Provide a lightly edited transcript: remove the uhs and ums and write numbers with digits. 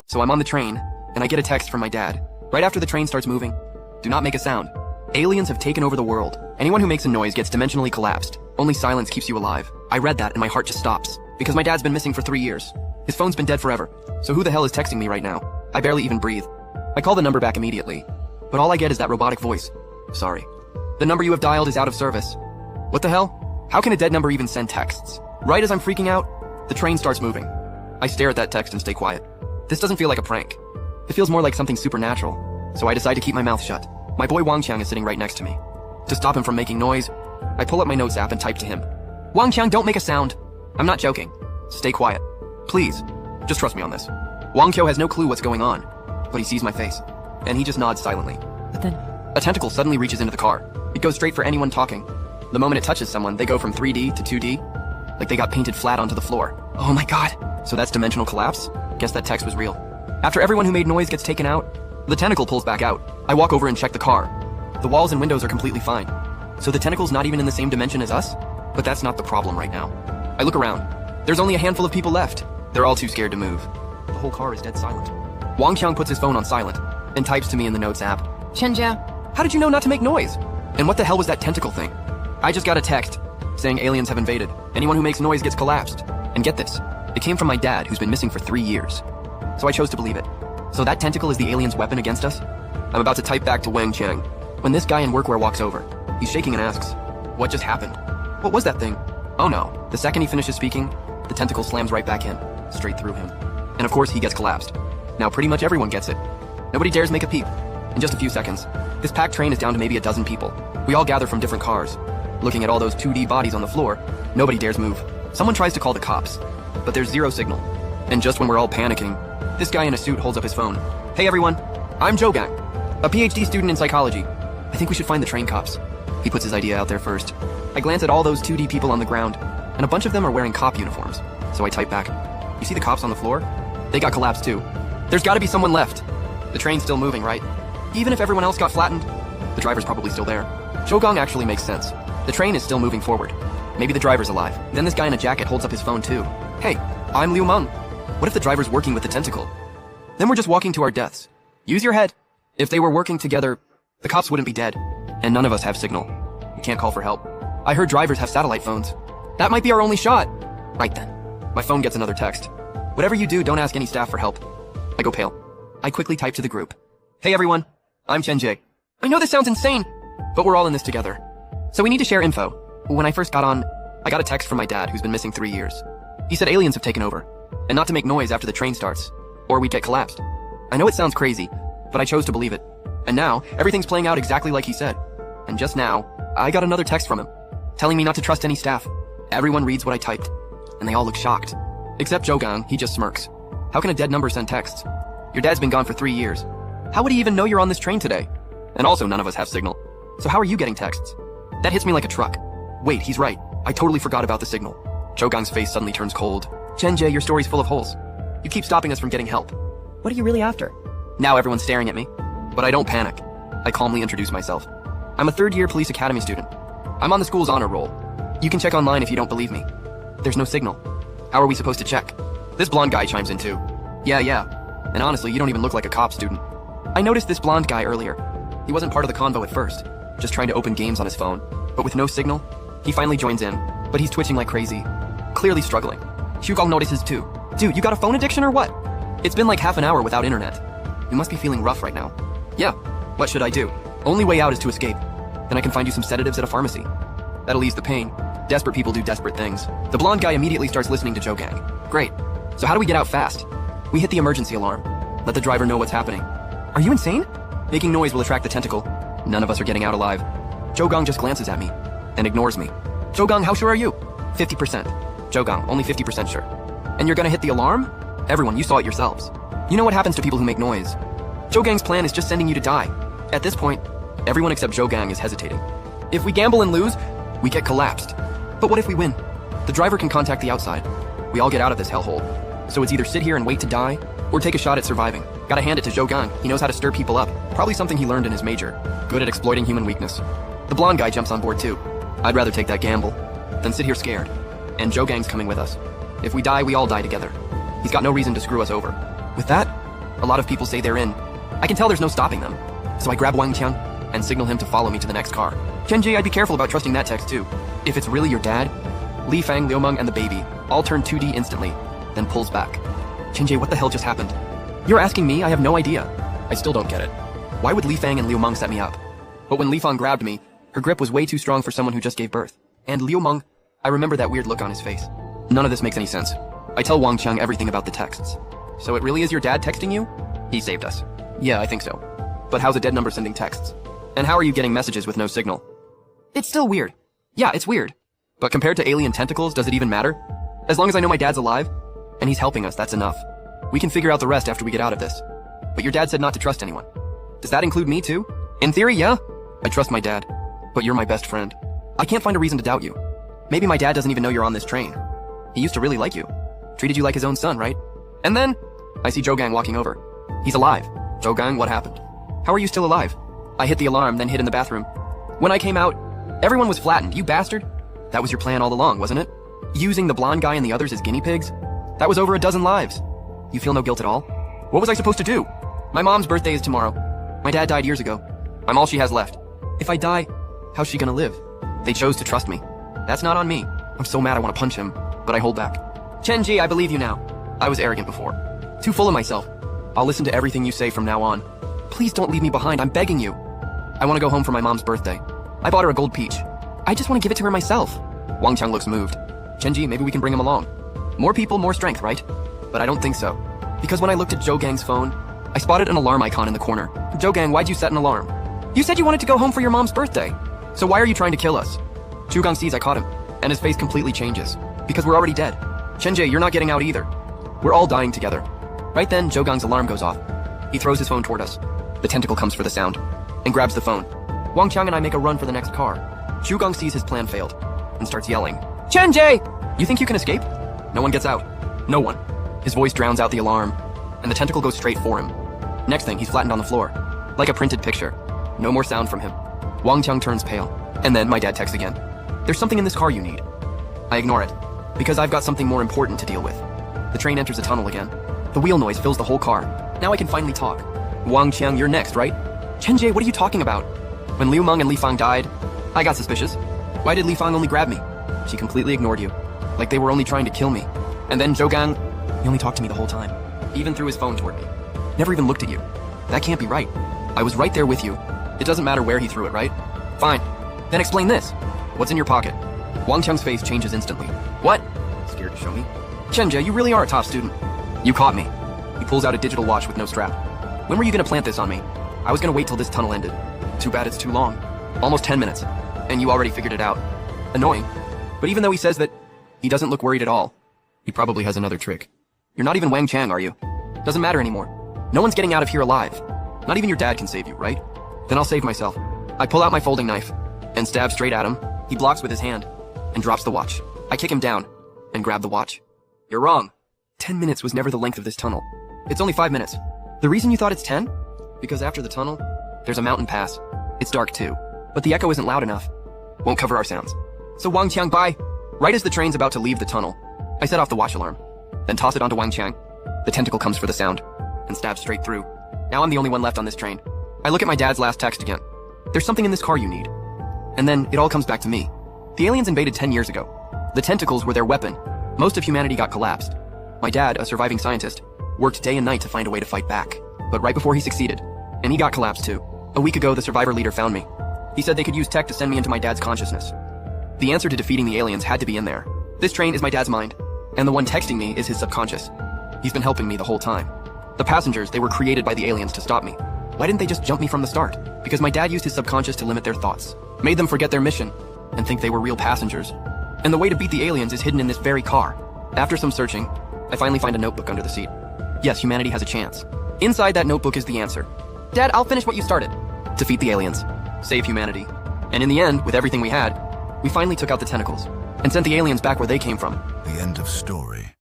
So I'm on the train, and I get a text from my dad. Right after the train starts moving, do not make a sound. Aliens have taken over the world. Anyone who makes a noise gets dimensionally collapsed. Only silence keeps you alive. I read that and my heart just stops. Because my dad's been missing for 3 years. His phone's been dead forever. So who the hell is texting me right now? I barely even breathe. I call the number back immediately. But all I get is that robotic voice. Sorry. The number you have dialed is out of service. What the hell? How can a dead number even send texts? Right as I'm freaking out, the train starts moving. I stare at that text and stay quiet. This doesn't feel like a prank. It feels more like something supernatural. So I decide to keep my mouth shut. My boy Wang Qiang is sitting right next to me. To stop him from making noise, I pull up my notes app and type to him. Wang Qiang, don't make a sound. I'm not joking. Stay quiet. Please. Just trust me on this. Wang Qiao has no clue what's going on, but he sees my face, and he just nods silently. But then... A tentacle suddenly reaches into the car. It goes straight for anyone talking. The moment it touches someone, they go from 3D to 2D, like they got painted flat onto the floor. Oh my god. So that's dimensional collapse? Guess that text was real. After everyone who made noise gets taken out, the tentacle pulls back out. I walk over and check the car. The walls and windows are completely fine. So the tentacle's not even in the same dimension as us? But that's not the problem right now. I look around. There's only a handful of people left. They're all too scared to move. The whole car is dead silent. Wang Qiang puts his phone on silent and types to me in the notes app. Chen, how did you know not to make noise? And what the hell was that tentacle thing? I just got a text saying aliens have invaded. Anyone who makes noise gets collapsed. And get this, it came from my dad who's been missing for 3 years. So I chose to believe it. So that tentacle is the alien's weapon against us? I'm about to type back to Wang Qiang when this guy in workwear walks over. He's shaking and asks, what just happened? What was that thing? Oh no, the second he finishes speaking, the tentacle slams right back in, straight through him. And of course he gets collapsed. Now pretty much everyone gets it. Nobody dares make a peep. In just a few seconds, this packed train is down to maybe a dozen people. We all gather from different cars. Looking at all those 2D bodies on the floor, nobody dares move. Someone tries to call the cops, but there's zero signal. And just when we're all panicking, this guy in a suit holds up his phone. Hey everyone, I'm Zhou Gang, a PhD student in psychology. I think we should find the train cops. He puts his idea out there first. I glance at all those 2D people on the ground, and a bunch of them are wearing cop uniforms. So I type back, you see the cops on the floor? They got collapsed too. There's gotta be someone left. The train's still moving, right? Even if everyone else got flattened, the driver's probably still there. Zhou actually makes sense. The train is still moving forward. Maybe the driver's alive. Then this guy in a jacket holds up his phone too. Hey, I'm Liu Meng. What if the driver's working with the tentacle? Then we're just walking to our deaths. Use your head. If they were working together, the cops wouldn't be dead. And none of us have signal. We can't call for help. I heard drivers have satellite phones. That might be our only shot. Right then. My phone gets another text. Whatever you do, don't ask any staff for help. I go pale. I quickly type to the group. Hey everyone, I'm Chen. I know this sounds insane, but we're all in this together. So we need to share info. When I first got on, I got a text from my dad who's been missing 3 years. He said aliens have taken over, and not to make noise after the train starts, or we'd get collapsed. I know it sounds crazy, but I chose to believe it. And now, everything's playing out exactly like he said. And just now, I got another text from him, telling me not to trust any staff. Everyone reads what I typed, and they all look shocked. Except Zhou Gang, he just smirks. How can a dead number send texts? Your dad's been gone for 3 years. How would he even know you're on this train today? And also, none of us have signal. So how are you getting texts? That hits me like a truck. Wait, he's right. I totally forgot about the signal. Zhou Gang's face suddenly turns cold. Chen, your story's full of holes. You keep stopping us from getting help. What are you really after? Now everyone's staring at me. But I don't panic. I calmly introduce myself. I'm a third-year police academy student. I'm on the school's honor roll. You can check online if you don't believe me. There's no signal. How are we supposed to check? This blonde guy chimes in too. Yeah. And honestly, you don't even look like a cop student. I noticed this blonde guy earlier. He wasn't part of the convo at first, just trying to open games on his phone. But with no signal, he finally joins in, but he's twitching like crazy. Clearly struggling. Hugang notices too. Dude, you got a phone addiction or what? It's been like half an hour without internet. You must be feeling rough right now. Yeah, what should I do? Only way out is to escape. Then I can find you some sedatives at a pharmacy. That'll ease the pain. Desperate people do desperate things. The blonde guy immediately starts listening to Zhou Gang. Great. So how do we get out fast? We hit the emergency alarm. Let the driver know what's happening. Are you insane? Making noise will attract the tentacle. None of us are getting out alive. Zhou Gang just glances at me and ignores me. Zhou Gang, how sure are you? 50%. Zhou Gang, only 50% sure. And you're gonna hit the alarm? Everyone, you saw it yourselves. You know what happens to people who make noise. Zhou Gang's plan is just sending you to die. At this point, everyone except Zhou Gang is hesitating. If we gamble and lose, we get collapsed. But what if we win? The driver can contact the outside. We all get out of this hellhole. So it's either sit here and wait to die, or take a shot at surviving. Gotta hand it to Zhou Gang. He knows how to stir people up. Probably something he learned in his major. Good at exploiting human weakness. The blonde guy jumps on board too. I'd rather take that gamble than sit here scared. And Zhou Gang's coming with us. If we die, we all die together. He's got no reason to screw us over. With that, A lot of people say they're in. I can tell there's no stopping them. So I grab Wang Qiang and signal him to follow me to the next car. Chen, I'd be careful about trusting that text too. If it's really your dad, Li Fang, Liu Meng, and the baby all turn 2D instantly, then pulls back. Chen, what the hell just happened? You're asking me? I have no idea. I still don't get it. Why would Li Fang and Liu Meng set me up? But when Li Fang grabbed me, her grip was way too strong for someone who just gave birth. And Liu Meng, I remember that weird look on his face. None of this makes any sense. I tell Wang Qiang everything about the texts. So it really is your dad texting you? He saved us. Yeah, I think so. But how's a dead number sending texts? And how are you getting messages with no signal? It's still weird. Yeah, it's weird. But compared to alien tentacles, does it even matter? As long as I know my dad's alive, and he's helping us, that's enough. We can figure out the rest after we get out of this. But your dad said not to trust anyone. Does that include me too? In theory, yeah. I trust my dad. But you're my best friend. I can't find a reason to doubt you. Maybe my dad doesn't even know you're on this train. He used to really like you. Treated you like his own son, right? And then, I see Zhou Gang walking over. He's alive. Zhou Gang, what happened? How are you still alive? I hit the alarm, then hid in the bathroom. When I came out, everyone was flattened. You bastard. That was your plan all along, wasn't it? Using the blonde guy and the others as guinea pigs? That was over a dozen lives. You feel no guilt at all? What was I supposed to do? My mom's birthday is tomorrow. My dad died years ago. I'm all she has left. If I die, how's she gonna live? They chose to trust me. That's not on me. I'm so mad I want to punch him, but I hold back. Chen, I believe you now. I was arrogant before. Too full of myself. I'll listen to everything you say from now on. Please don't leave me behind, I'm begging you. I want to go home for my mom's birthday. I bought her a gold peach. I just want to give it to her myself. Wang Qiang looks moved. Chen, maybe we can bring him along. More people, more strength, right? But I don't think so. Because when I looked at Zhou Gang's phone, I spotted an alarm icon in the corner. Zhou Gang, why'd you set an alarm? You said you wanted to go home for your mom's birthday. So why are you trying to kill us? Zhu Gang sees I caught him, and his face completely changes. Because we're already dead. Chen, you're not getting out either. We're all dying together. Right then, Zhou Gang's alarm goes off. He throws his phone toward us. The tentacle comes for the sound, and grabs the phone. Wang Qiang and I make a run for the next car. Zhu Gang sees his plan failed, and starts yelling. Chen, you think you can escape? No one gets out. No one. His voice drowns out the alarm, and the tentacle goes straight for him. Next thing, he's flattened on the floor, like a printed picture. No more sound from him. Wang Qiang turns pale, and then my dad texts again. There's something in this car you need. I ignore it, because I've got something more important to deal with. The train enters a tunnel again. The wheel noise fills the whole car. Now I can finally talk. Wang Qiang, you're next, right? Chen, what are you talking about? When Liu Meng and Li Fang died, I got suspicious. Why did Li Fang only grab me? She completely ignored you, like they were only trying to kill me. And then Zhou Gang, he only talked to me the whole time. He even threw his phone toward me. Never even looked at you. That can't be right. I was right there with you. It doesn't matter where he threw it, right? Fine. Then explain this. What's in your pocket? Wang Qiang's face changes instantly. What? Scared to show me? Chen, you really are a top student. You caught me. He pulls out a digital watch with no strap. When were you gonna plant this on me? I was gonna wait till this tunnel ended. Too bad it's too long. Almost 10 minutes. And you already figured it out. Annoying. But even though he says that he doesn't look worried at all, he probably has another trick. You're not even Wang Qiang, are you? Doesn't matter anymore. No one's getting out of here alive. Not even your dad can save you, right? Then I'll save myself. I pull out my folding knife and stab straight at him. He blocks with his hand and drops the watch. I kick him down and grab the watch. You're wrong. 10 minutes was never the length of this tunnel. It's only 5 minutes. The reason you thought it's 10? Because after the tunnel, there's a mountain pass. It's dark too, but the echo isn't loud enough. Won't cover our sounds. So Wang Qiang, bye. Right as the train's about to leave the tunnel, I set off the watch alarm, then toss it onto Wang Qiang. The tentacle comes for the sound and stabs straight through. Now I'm the only one left on this train. I look at my dad's last text again. There's something in this car you need. And then it all comes back to me. The aliens invaded 10 years ago. The tentacles were their weapon. Most of humanity got collapsed. My dad, a surviving scientist, worked day and night to find a way to fight back. But right before he succeeded, and he got collapsed too. A week ago, the survivor leader found me. He said they could use tech to send me into my dad's consciousness. The answer to defeating the aliens had to be in there. This train is my dad's mind, and the one texting me is his subconscious. He's been helping me the whole time. The passengers, they were created by the aliens to stop me. Why didn't they just jump me from the start? Because my dad used his subconscious to limit their thoughts, made them forget their mission, and think they were real passengers. And the way to beat the aliens is hidden in this very car. After some searching, I finally find a notebook under the seat. Yes, humanity has a chance. Inside that notebook is the answer. Dad, I'll finish what you started. Defeat the aliens. Save humanity. And in the end, with everything we had, we finally took out the tentacles and sent the aliens back where they came from. The end of story.